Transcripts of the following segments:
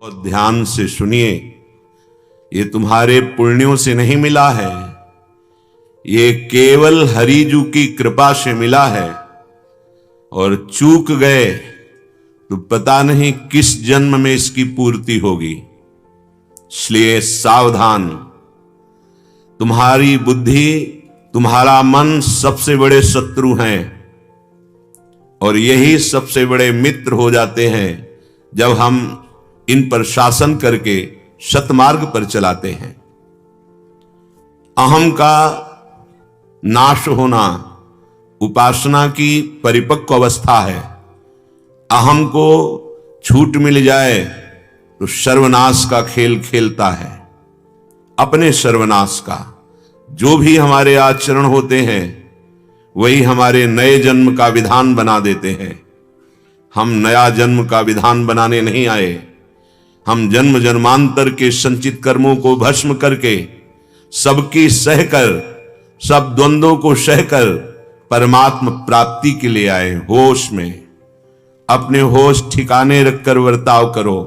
और ध्यान से सुनिए, ये तुम्हारे पुण्यों से नहीं मिला है, ये केवल हरिजू की कृपा से मिला है। और चूक गए तो पता नहीं किस जन्म में इसकी पूर्ति होगी। इसलिए सावधान। तुम्हारी बुद्धि, तुम्हारा मन सबसे बड़े शत्रु हैं और यही सबसे बड़े मित्र हो जाते हैं जब हम इन पर शासन करके सतमार्ग पर चलाते हैं। अहम का नाश होना उपासना की परिपक्व अवस्था है। अहम को छूट मिल जाए तो सर्वनाश का खेल खेलता है, अपने सर्वनाश का। जो भी हमारे आचरण होते हैं वही हमारे नए जन्म का विधान बना देते हैं। हम नया जन्म का विधान बनाने नहीं आए, हम जन्म जन्मांतर के संचित कर्मों को भस्म करके, सबकी सहकर, सब द्वंद्वों को सहकर परमात्म प्राप्ति के लिए आए। होश में अपने होश ठिकाने रखकर वर्ताव करो।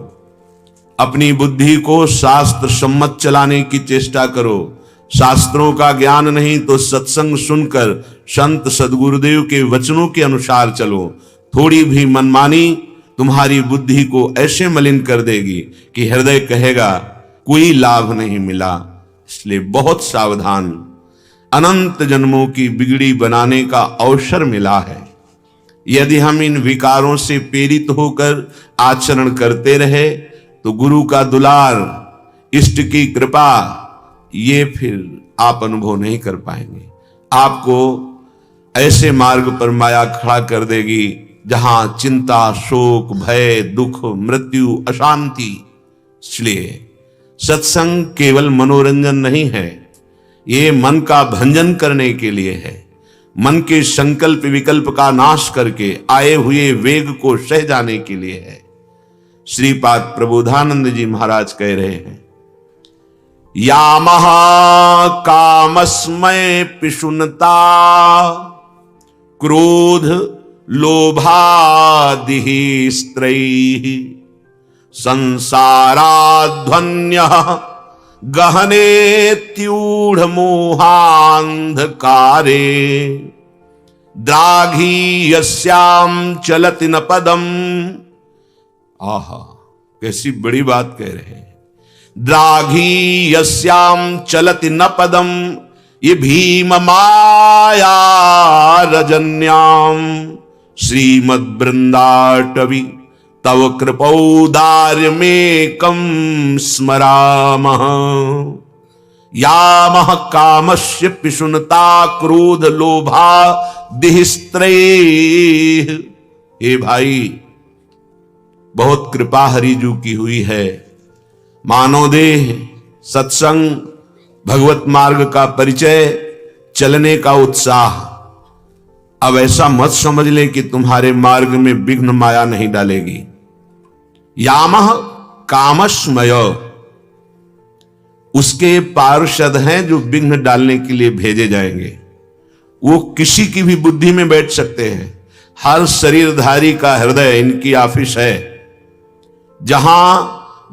अपनी बुद्धि को शास्त्र सम्मत चलाने की चेष्टा करो। शास्त्रों का ज्ञान नहीं तो सत्संग सुनकर संत सदगुरुदेव के वचनों के अनुसार चलो। थोड़ी भी मनमानी तुम्हारी बुद्धि को ऐसे मलिन कर देगी कि हृदय कहेगा कोई लाभ नहीं मिला। इसलिए बहुत सावधान। अनंत जन्मों की बिगड़ी बनाने का अवसर मिला है। यदि हम इन विकारों से प्रेरित होकर आचरण करते रहे तो गुरु का दुलार, इष्ट की कृपा, ये फिर आप अनुभव नहीं कर पाएंगे। आपको ऐसे मार्ग पर माया खड़ा कर देगी जहां चिंता, शोक, भय, दुख, मृत्यु, अशांति। इसलिए सत्संग केवल मनोरंजन नहीं है, ये मन का भंजन करने के लिए है। मन के संकल्प विकल्प का नाश करके आए हुए वेग को सह जाने के लिए है। श्रीपाद प्रबोधानंद जी महाराज कह रहे हैं, या महाकामस्मय पिशुनता क्रोध लोभादिः स्त्रैः संसाराध्वन्यः गहनेत्यूढ़ मोहांधकारे द्राघीयस्याम चलति न पदम। आहा, कैसी बड़ी बात कह रहे हैं। द्राघीयस्याम चलति न पदम, ये भीम माया रजन्याम श्रीमद् वृंदाटवी तव कृपौदार्यमेकं स्मरामः। यामः कामस्य पिशुनता क्रोध लोभा दिहिस्त्रैः। हे भाई, बहुत कृपा हरिजू की हुई है। मानव देह, सत्संग, भगवत मार्ग का परिचय, चलने का उत्साह। अब ऐसा मत समझ ले कि तुम्हारे मार्ग में विघ्न माया नहीं डालेगी। यामः कामस्मय, उसके पार्षद हैं जो विघ्न डालने के लिए भेजे जाएंगे। वो किसी की भी बुद्धि में बैठ सकते हैं। हर शरीरधारी का हृदय इनकी ऑफिस है। जहां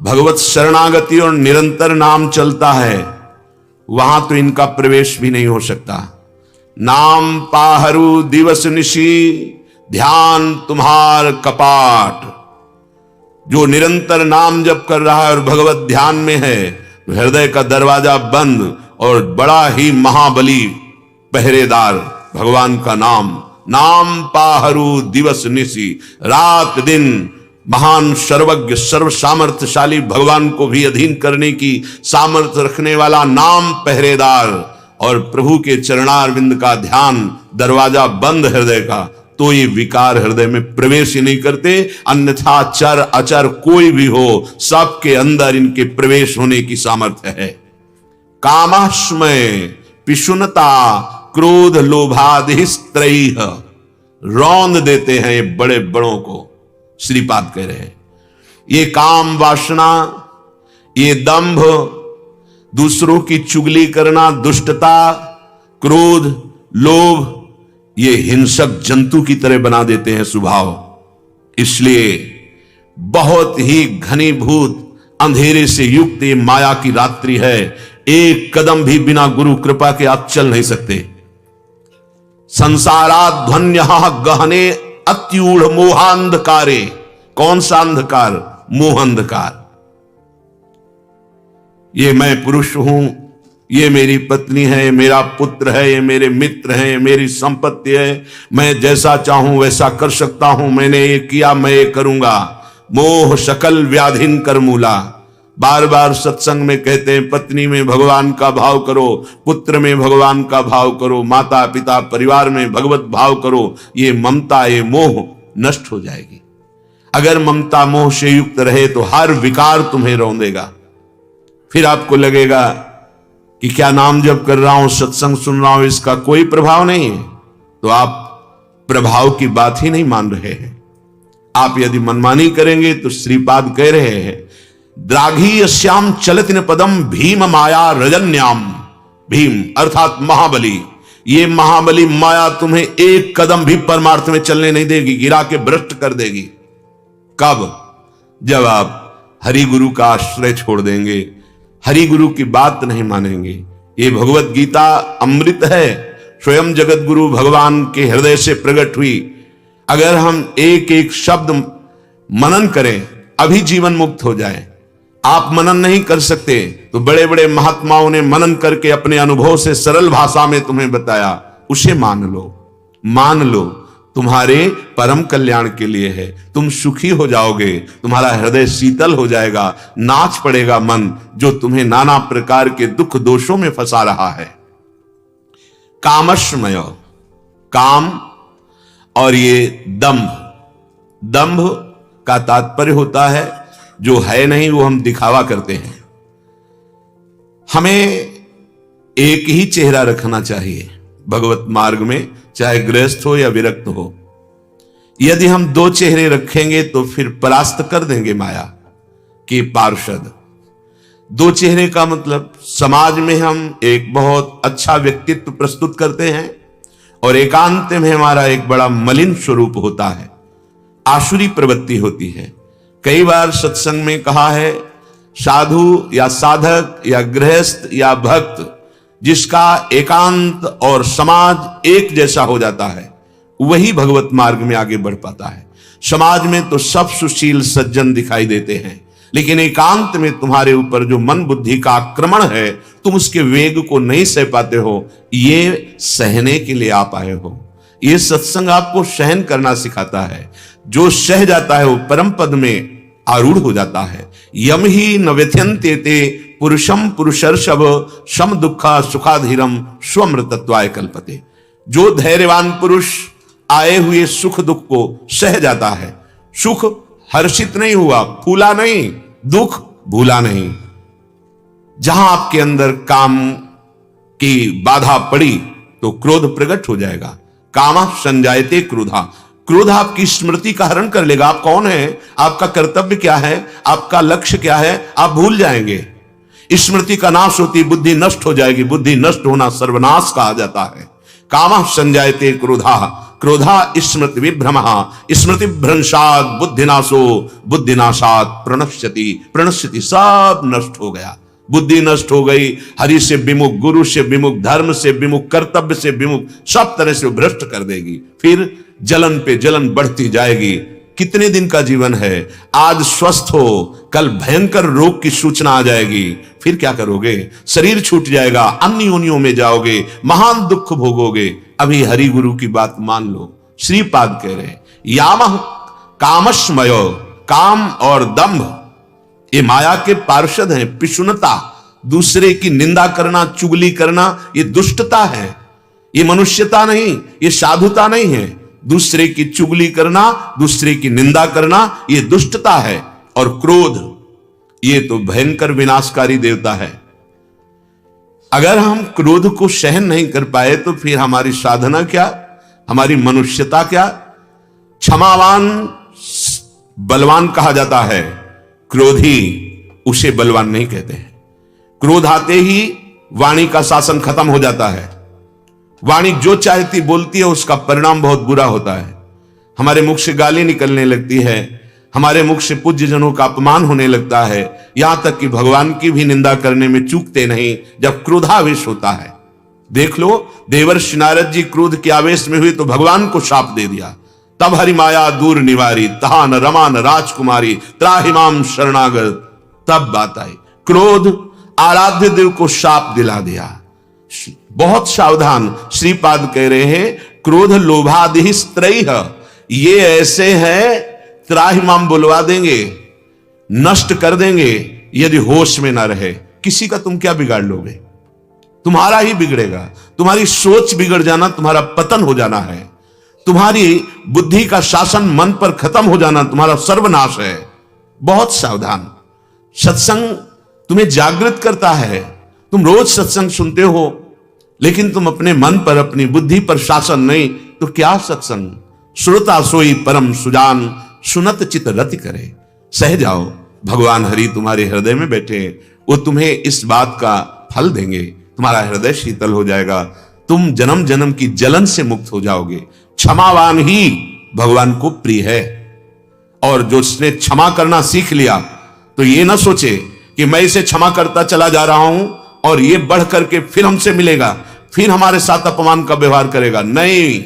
भगवत शरणागति और निरंतर नाम चलता है वहां तो इनका प्रवेश भी नहीं हो सकता। नाम पाहरू दिवस निशी, ध्यान तुम्हार कपाट। जो निरंतर नाम जप कर रहा है और भगवत ध्यान में है तो हृदय का दरवाजा बंद और बड़ा ही महाबली पहरेदार भगवान का नाम। नाम पाहरू दिवस निशी, रात दिन महान सर्वज्ञ सर्व सामर्थ्यशाली भगवान को भी अधीन करने की सामर्थ्य रखने वाला नाम पहरेदार और प्रभु के चरणारविंद का ध्यान, दरवाजा बंद हृदय का, तो ये विकार हृदय में प्रवेश ही नहीं करते। अन्यथा चर अचर कोई भी हो, सबके अंदर इनके प्रवेश होने की सामर्थ्य है। कामस्मय पिशुनता क्रोध लोभादिः स्त्रैः, रौंद देते हैं ये बड़े बड़ों को। श्रीपाद कह रहे हैं ये काम वासना, ये दंभ, दूसरों की चुगली करना, दुष्टता, क्रोध, लोभ, ये हिंसक जंतु की तरह बना देते हैं स्वभाव। इसलिए बहुत ही घनीभूत अंधेरे से युक्त ये माया की रात्रि है। एक कदम भी बिना गुरु कृपा के आप चल नहीं सकते। संसाराध्वन्य गहने अत्यूढ़ मोहांधकारे। कौन सा अंधकार? मोह अंधकार। ये मैं पुरुष हूं, ये मेरी पत्नी है, ये मेरा पुत्र है, ये मेरे मित्र हैं, ये मेरी संपत्ति है, मैं जैसा चाहूं वैसा कर सकता हूं, मैंने ये किया, मैं ये करूंगा। मोह सकल व्याधिन कर मूला। बार बार सत्संग में कहते हैं पत्नी में भगवान का भाव करो, पुत्र में भगवान का भाव करो, माता पिता परिवार में भगवत भाव करो। ये ममता, ये मोह नष्ट हो जाएगी। अगर ममता मोह से युक्त रहे तो हर विकार तुम्हें रौंदेगा। फिर आपको लगेगा कि क्या नाम जप कर रहा हूं, सत्संग सुन रहा हूं, इसका कोई प्रभाव नहीं है। तो आप प्रभाव की बात ही नहीं मान रहे हैं। आप यदि मनमानी करेंगे तो श्रीपाद कह रहे हैं द्राघी श्याम चलतिन पदम भीम माया रजन्याम। भीम अर्थात महाबली। ये महाबली माया तुम्हें एक कदम भी परमार्थ में चलने नहीं देगी, गिरा के भ्रष्ट कर देगी। कब? जब आप हरि गुरु का आश्रय छोड़ देंगे, हरि गुरु की बात नहीं मानेंगे। ये भगवत गीता अमृत है, स्वयं जगत गुरु भगवान के हृदय से प्रकट हुई। अगर हम एक एक शब्द मनन करें अभी जीवन मुक्त हो जाए। आप मनन नहीं कर सकते तो बड़े बड़े महात्माओं ने मनन करके अपने अनुभव से सरल भाषा में तुम्हें बताया, उसे मान लो। मान लो, तुम्हारे परम कल्याण के लिए है। तुम सुखी हो जाओगे, तुम्हारा हृदय शीतल हो जाएगा, नाच पड़ेगा मन जो तुम्हें नाना प्रकार के दुख दोषों में फंसा रहा है। कामश्मय, काम और ये दंभ। दंभ का तात्पर्य होता है जो है नहीं वो हम दिखावा करते हैं। हमें एक ही चेहरा रखना चाहिए भगवत मार्ग में, चाहे गृहस्थ हो या विरक्त हो। यदि हम दो चेहरे रखेंगे तो फिर परास्त कर देंगे माया के पार्षद। दो चेहरे का मतलब समाज में हम एक बहुत अच्छा व्यक्तित्व प्रस्तुत करते हैं और एकांत में हमारा एक बड़ा मलिन स्वरूप होता है, आसुरी प्रवृत्ति होती है। कई बार सत्संग में कहा है साधु या साधक या गृहस्थ या भक्त जिसका एकांत और समाज एक जैसा हो जाता है वही भगवत मार्ग में आगे बढ़ पाता है। समाज में तो सब सुशील सज्जन दिखाई देते हैं, लेकिन एकांत में तुम्हारे ऊपर जो मन बुद्धि का आक्रमण है तुम उसके वेग को नहीं सह पाते हो। ये सहने के लिए आप आए हो। ये सत्संग आपको सहन करना सिखाता है। जो सह जाता है वो परम पद में आरूढ़ हो जाता है। यम ही न व्यथ्यन्ते ते पुरुषम पुरुषर्षभ सम दुखा सुखाधीरम स्वमृतत्वाय कल्पते। जो धैर्यवान पुरुष आए हुए सुख दुख को सह जाता है, सुख हर्षित नहीं हुआ, फूला नहीं, दुख भूला नहीं। जहां आपके अंदर काम की बाधा पड़ी तो क्रोध प्रकट हो जाएगा। कामा संजायते क्रोधा। क्रोध आपकी स्मृति का हरण कर लेगा। आप कौन है, आपका कर्तव्य क्या है, आपका लक्ष्य क्या है, आप भूल जाएंगे। स्मृति का नाश होती बुद्धि नष्ट हो जाएगी। बुद्धि नष्ट होना सर्वनाश कहा जाता है। कामः संजायते क्रोधा, क्रोधा स्मृति विभ्रमः, स्मृति भ्रंशात् बुद्धिनाशो, बुद्धिनाशात् प्रणश्यति, प्रणश्यति सब नष्ट हो गया। बुद्धि नष्ट हो गई, हरि से विमुख, गुरु से विमुख, धर्म से विमुख, कर्तव्य से विमुख, सब तरह से भ्रष्ट कर देगी। फिर जलन पे जलन बढ़ती जाएगी। कितने दिन का जीवन है, आज स्वस्थ हो कल भयंकर रोग की सूचना आ जाएगी। फिर क्या करोगे, शरीर छूट जाएगा, अन्य योनियों में जाओगे, महान दुख भोगोगे। अभी हरि गुरु की बात मान लो। श्रीपाद कह रहे यामः कामश्मयो, काम और दंभ ये माया के पार्षद हैं। पिशुनता, दूसरे की निंदा करना, चुगली करना, ये दुष्टता है, ये मनुष्यता नहीं, ये साधुता नहीं है। दूसरे की चुगली करना, दूसरे की निंदा करना, ये दुष्टता है। और क्रोध, ये तो भयंकर विनाशकारी देवता है। अगर हम क्रोध को सहन नहीं कर पाए तो फिर हमारी साधना क्या, हमारी मनुष्यता क्या। क्षमावान बलवान कहा जाता है, क्रोधी उसे बलवान नहीं कहते हैं। क्रोध आते ही वाणी का शासन खत्म हो जाता है। वाणी जो चाहती बोलती है, उसका परिणाम बहुत बुरा होता है। हमारे मुख से गाली निकलने लगती है, हमारे मुख से पूज्य जनों का अपमान होने लगता है, यहां तक कि भगवान की भी निंदा करने में चूकते नहीं जब क्रोधावेश होता है। देख लो, देवर्षि नारद जी क्रोध के आवेश में हुए तो भगवान को शाप दे दिया। तब हरि माया दूर निवारी, तहा न रमा न राजकुमारी, त्राहिमाम शरणागत। तब बात आई, क्रोध आराध्य देव को शाप दिला दिया। बहुत सावधान, श्रीपाद कह रहे हैं, क्रोध लोभादि स्त्रैः, ये ऐसे है त्राहिमाम बुलवा देंगे, नष्ट कर देंगे यदि होश में ना रहे। किसी का तुम क्या बिगाड़ लोगे? तुम्हारा ही बिगड़ेगा। तुम्हारी सोच बिगड़ जाना तुम्हारा पतन हो जाना है। तुम्हारी बुद्धि का शासन मन पर खत्म हो जाना तुम्हारा सर्वनाश है। बहुत सावधान। सत्संग तुम्हें जागृत करता है। तुम रोज सत्संग सुनते हो, लेकिन तुम अपने मन पर, अपनी बुद्धि पर शासन नहीं, तो क्या सत्संग? श्रोता सोई परम सुजान, सुनत चित रति करे। सह जाओ, भगवान हरि तुम्हारे हृदय में बैठे, वो तुम्हें इस बात का फल देंगे। तुम्हारा हृदय शीतल हो जाएगा, तुम जन्म जन्म की जलन से मुक्त हो जाओगे। क्षमावान ही भगवान को प्रिय है। और जो उसने क्षमा करना सीख लिया तो ये ना सोचे कि मैं इसे क्षमा करता चला जा रहा हूं और ये बढ़ करके फिर हमसे मिलेगा, फिर हमारे साथ अपमान का व्यवहार करेगा। नहीं,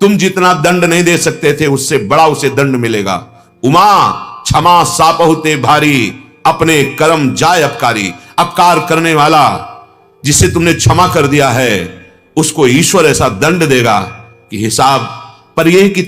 तुम जितना दंड नहीं दे सकते थे उससे बड़ा उसे दंड मिलेगा। उमा क्षमा सापहुते भारी, अपने कर्म जाय अपकारी। अपकार करने वाला जिसे तुमने क्षमा कर दिया है उसको ईश्वर ऐसा दंड देगा कि हिसाब पर यह कि